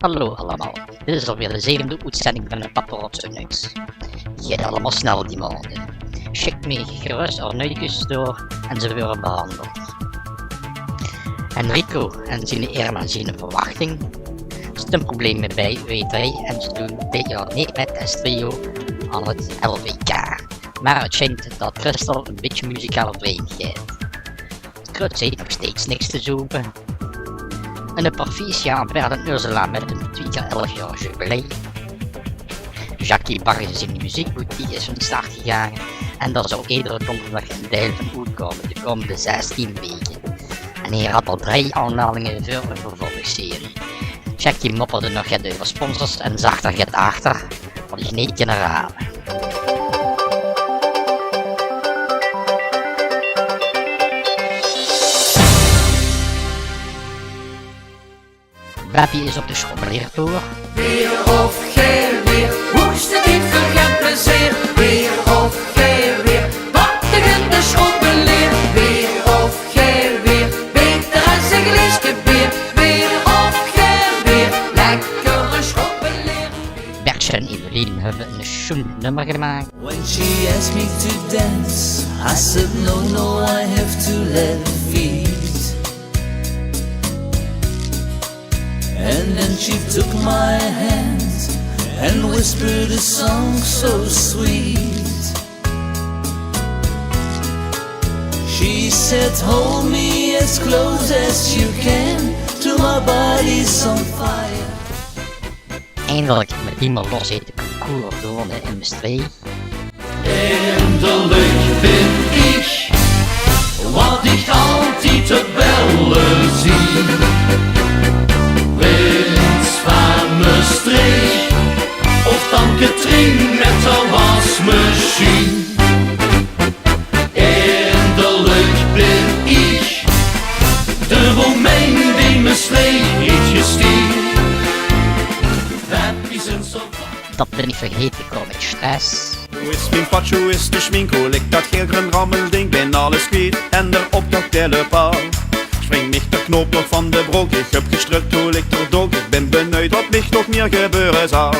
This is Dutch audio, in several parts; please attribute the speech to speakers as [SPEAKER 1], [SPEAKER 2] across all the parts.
[SPEAKER 1] Hallo allemaal, dit is alweer de 7e uitzending van de Paparazzo News. Gaat allemaal snel die maanden. Check me gerust of nieuwtjes door en ze worden behandeld. Enrico en zijn eer en zijn verwachting. Er zit een probleem bij U3 en ze doen dit jaar niet met S-trio aan het LVK. Maar het schijnt dat Crystal een beetje muzikaal vreemd gaat. Kruts heeft nog steeds niks te zoeken. En de provincie aan Bernd Ursula met een 2 keer 11 jaar jubileum. Jackie Barges in de muziekboutique is van start gegaan en daar zou iedere donderdag een deel van uitkomen de komende 16 weken. En hij had al 3 aanmeldingen voor een vervolgserie. Jackie mopperde nog het over sponsors en zag er het achter, wat ik niet kan raden. Bappie is op de schommeliertoer.
[SPEAKER 2] Weer of gij weer, hoogste dit vergent plezier. Weer of gij weer, wat tegen de schommelier. Weer of gij weer, beter als een glisje bier. Weer of gij weer, lekkere schommelier.
[SPEAKER 1] Bertje en Evelien hebben een schoon nummer gemaakt.
[SPEAKER 3] When she asked me to dance, I said no, I have to let feet. And then she took my hand and whispered a song so sweet. She said, hold me as close as you can, till my body's on fire.
[SPEAKER 1] Eindelijk met iemand los heeft de concours gewonnen in Maastricht.
[SPEAKER 4] Eindelijk bin ich, wat ik altijd op bellen zie. Prins van Maastricht, of dan Katrien met de wasmachine. Eindelijk ben ik, de Romein die Maastricht heeft gestuurd. Dat is een zo.
[SPEAKER 1] Dat ben ik vergeten, kom ik stress.
[SPEAKER 5] Hoe is mijn patje, hoe is de schmink, hoe ligt dat geelgroen rammelding, ben alles kwijt en erop nog telepaal. Spring mich de knoop nog van de broek, ik heb gestrukt, hoe ligt er dood, ik ben benieuwd wat mich nog meer gebeuren zal.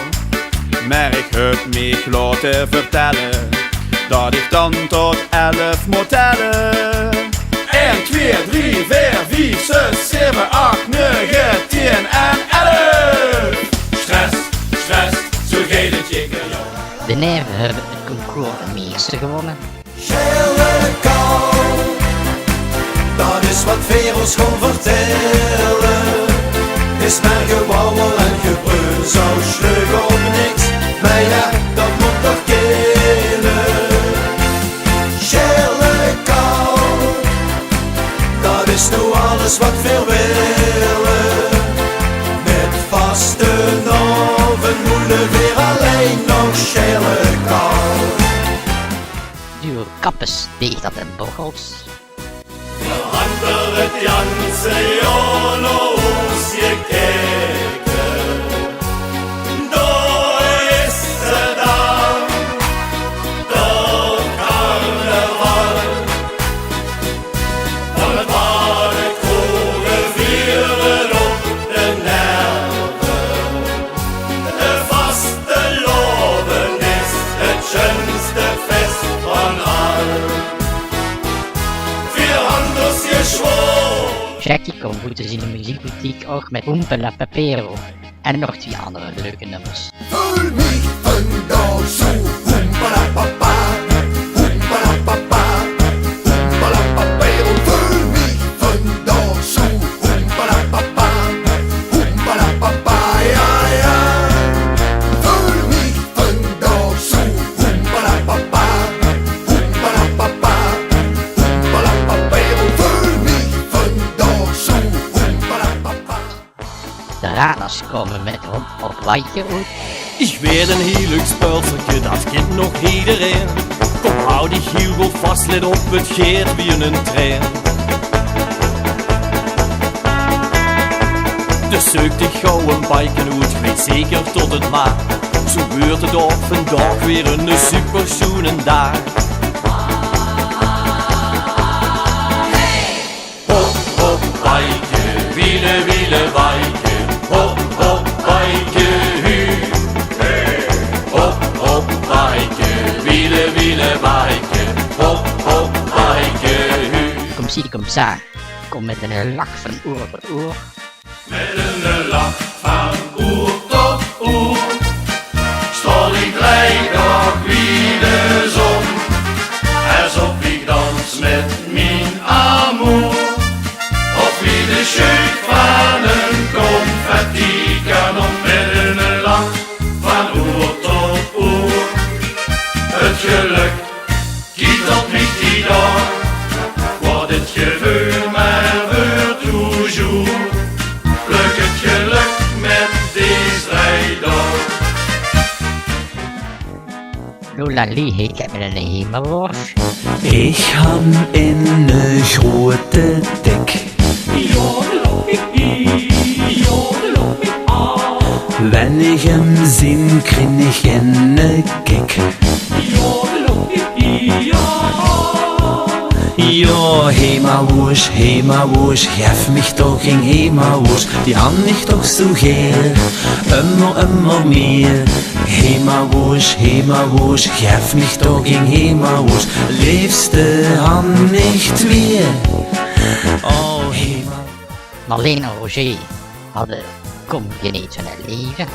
[SPEAKER 5] Maar ik heb mich laten vertellen, dat ik dan tot 11 moet tellen. 1, 2, 3, 4, 5, 6, 7, 8, 9, 10 en 11. Stress, stress, zo gaat het je.
[SPEAKER 1] De neven hebben het concours de meeste gewonnen.
[SPEAKER 6] Gele kou, dat is wat Veros gewoon vertellen. Is maar gewauwel en gebreun, zo schlug op niks. Maar ja, dat moet toch killen. Gele kou, dat is nu alles wat veel willen. Met vaste noven moeten weer alleen nog gele kou.
[SPEAKER 1] Duo Kappes deed dat in Bochels.
[SPEAKER 4] Achter het ganze Jahr noch ausgekeken. Da ist sie da, der Karneval. Von het Baden kroegen vieren op de Nerven. De vaste loven is het schönste Fest van al.
[SPEAKER 1] Jackie komt goed in de muziekboutique ook met Oompa La Papero en nog 2 andere leuke nummers.
[SPEAKER 6] Fühl mich vandaag zo, hoempalapapa, hoempalapapa, hoempalapapero. Fühl mich vandaag zo, hoempalapapa, hoempalapapa, ja ja. Fühl mich vandaag zo, hoempalapapa, hoempalapapa, hoempalapapero. Fühl mich vandaag zo, hoempalapapa.
[SPEAKER 1] De Raders komen met op Wijtje uit.
[SPEAKER 7] Ich werde ein Helixpörserke, das kennt noch iedereen. Kom, hou die heel goed vast, let op, het gaat wie een trein. Dus zoek dich gauw een biken uit, weet zeker tot het maand. Zo wordt het op vandaag weer een super schoenen dag.
[SPEAKER 4] Hop, hop, biken, wielen, wielen, biken. Hop, hop, biken.
[SPEAKER 1] Loesa, kom met een lach van oor tot oor.
[SPEAKER 4] Met een lach van oer tot oer stol ik gelijk op wie de zon, alsof ik dans met mijn amour, of wie de scheut van een confetti kanon. Met een lach van oer tot oer, het geluk kiet op mij die dag, wordt het gevoel maar voor toujours. Pluk het geluk met deze rijdag.
[SPEAKER 1] Lolali, ik heb met een hemelworst.
[SPEAKER 3] Ich hab in grote Deck. Wenn ich im Sinn krieg ich eine Gag. Ja, Hemawurst, gef mich doch in Hemawurst, die han ich doch so gern, immer mehr. Hemawurst, gef mich doch in Hemawurst, liefste han nicht mehr. Oh,
[SPEAKER 1] Marleen en Roger hadden Kom geniet van het leven.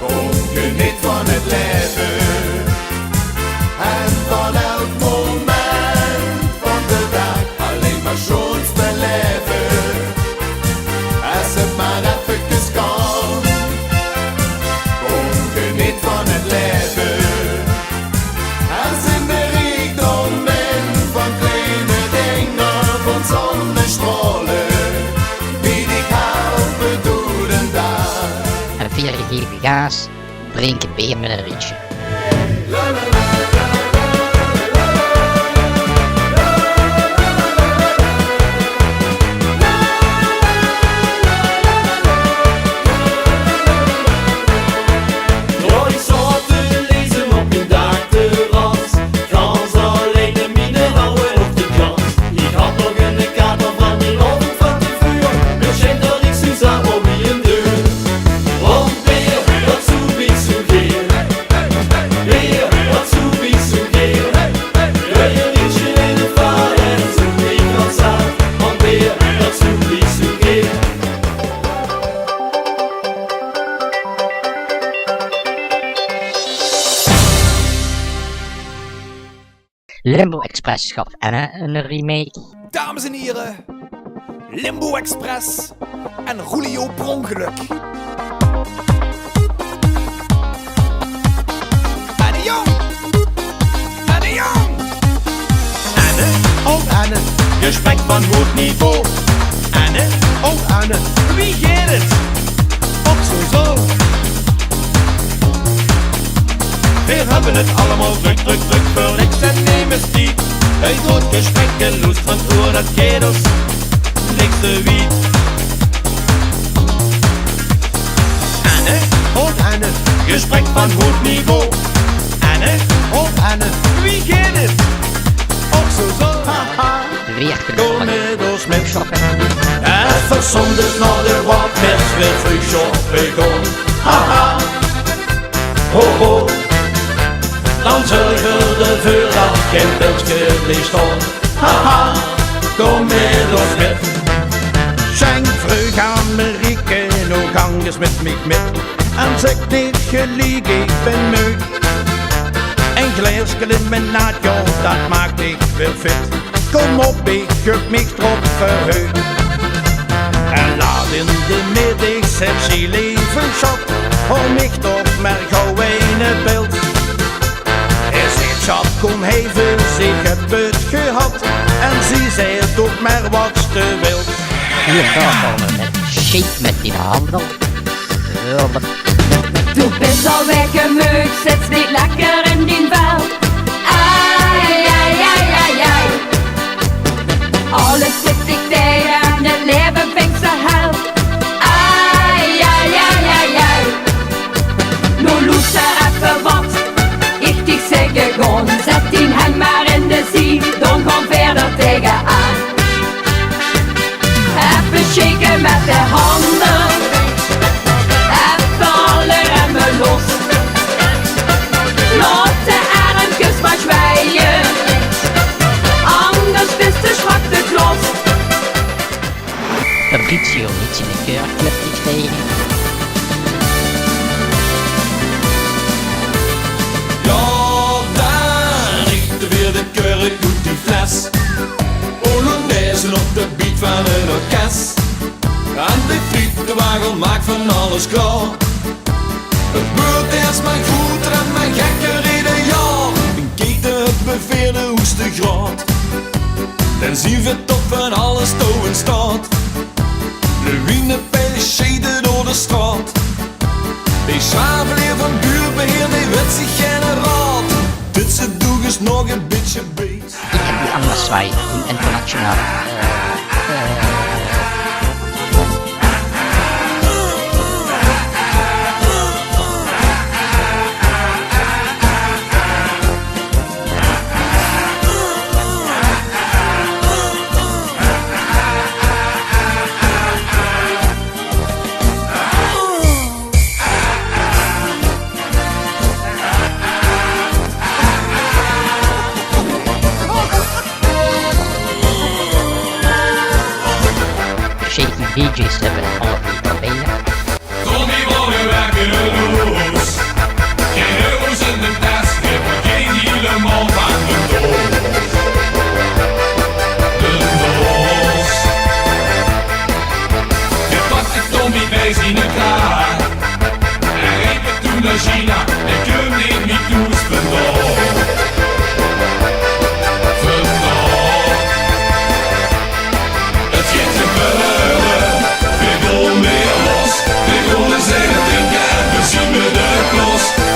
[SPEAKER 6] Kom geniet van het leven. En van elk moment van de dag alleen maar schoons beleven. Als het maar even kan. Kom geniet van het leven. En zin de rijkdom in van kleine dingen, van zonnestralen. Die dich helpen door de dag.
[SPEAKER 1] En 4 gele gaas drinken bier met een rietje. Limbo Express gaf Anna een remake.
[SPEAKER 8] Dames en heren, Limbo Express en Julio per ongeluk. Anne Jong! Anne Jong!
[SPEAKER 5] Anne, oh Anne, gesprek van hoog niveau. Anne, oh Anne, wie geht het? Ook zo. We hebben het allemaal druk voor niks en nemen stiet. Een groot gesprek en lust van oor, dat geht ons niks te wiet. Anne, oh Anne, gesprek van hoog niveau. Anne, oh Anne, wie geht het? Ook zo, haha.
[SPEAKER 1] Weer kunnen
[SPEAKER 5] met shoppen. Even zondag naar de wachtmers weer terug shoppen. Haha, ho ho. Dan zorgen we ervoor dat geen pilsje blijft staan. Haha, kom met ons met. Schenk vroeg aan Marieke, nou gang eens met mij met. En zeg niet gelijk, ik ben moe. Een glaasje limonade, dat maakt ik weer fit. Kom op, ik heb mich trop verheugd. En laat in de middag zet ze leven shop. Om ik toch maar gauw een beeld. Schat, kom even, ik heb het gehad. En ze zei toch maar wat ze wil.
[SPEAKER 1] Hier gaan we met shake met die handel.
[SPEAKER 2] Du bist al weggemukt, zit niet lekker in die vel. Ai, ai, ai, ai, ai. Alles zit ik tegen en het leven vindt ze hel. Ai, ai, ai, ai, ai. Nu loes ze even wat. Ik dich zeggen gewoon, zet die hem maar in de zee. Dan kom verder tegenaan. Even shaken met de handen. Even alle remmen los. Laat de arm
[SPEAKER 6] de beat van een orkest. En de fruitenwagel maakt van alles klaar. Het wordt eerst maar goed en maar gekker ieder jaar. En kijk het beveerde hoeste graad. Dan zien we toch van alles touw in staat. De wienenpijlen scheiden door de straat. Die schaafleer van buurbeheer, die weet zich geen raad. Dit ze doeg is nog een beetje beet.
[SPEAKER 1] Ik heb die andere zwaai, een internationaal. DJ's hebben alle drie proberen.
[SPEAKER 4] Tommy wou nu werken los. Geen euro's in de tas, geen helemaal van de doos. De doos. Je pakte Tommy bij zijn klaar. En reed het toen naar China en kun neem niet toes vandaag. Het gaat gebeuren.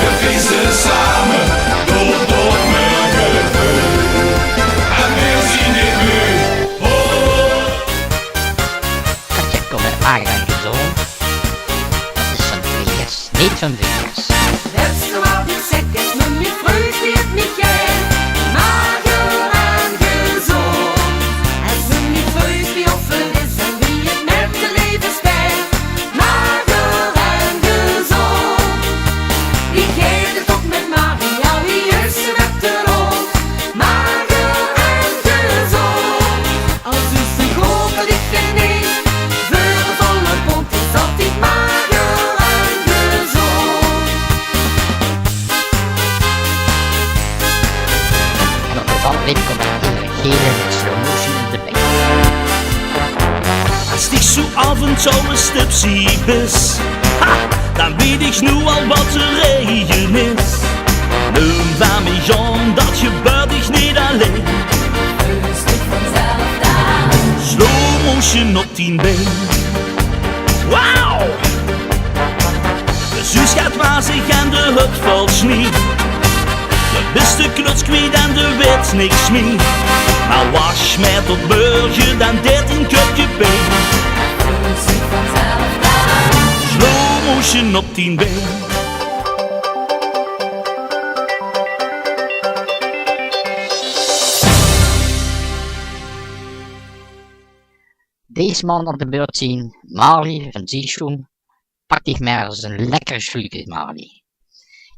[SPEAKER 4] We feesten samen door Dortmund en we zien dit nu.
[SPEAKER 1] Katja komt met mager en gezond. Dat is van Vegas, niet van Vegas.
[SPEAKER 2] Letzte Mal gesagt, es nun mit Früh wird nicht gern. Mager en gezond. Es nun mit Früh wie offen ist en wie het met de levensstijl. Mager en gezond. Wie kent het ook met Maria, wie is ze met de rond? Mager en gezond. Als u zijn grote dikke neemt, voor een volle pond is altijd mager en gezond.
[SPEAKER 1] En op de valreep komt een hele gele met slow motion in de bek.
[SPEAKER 7] Als ik zo af en toe een stipsie is, dan weet ik nu al wat de regen is. Nu van mij Jan, dat gebeurt ik niet alleen. Slow motion op 10 been. Wauw! De zus gaat wazig en de hut valt sneeuw. De beste kluts kwijt en de weet niks meer. Maar was met tot beurtje dan 13 cupje been. Slow motion op 10 been.
[SPEAKER 1] Deze man op de beurt zien, Marley van Zieschoen, pakt zich maar eens een lekker schulke Marley.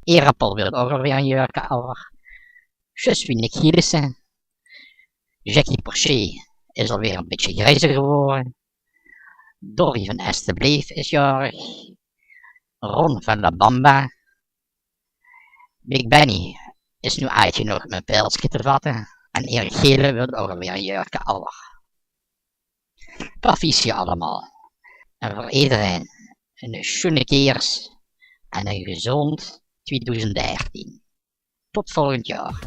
[SPEAKER 1] Erappel wil ook alweer een jurken over. Je suis Nick Gillissen. Jackie Porcher is alweer een beetje grijzer geworden. Dorry van Estebleef is jarig. Ron van La Bamba. Big Benny is nu uitgenodigd met pilsje te vatten. En Erik Gele wil ook alweer een jurken over. Proficiat allemaal. En voor iedereen een schöne keers en een gezond 2013. Tot volgend jaar.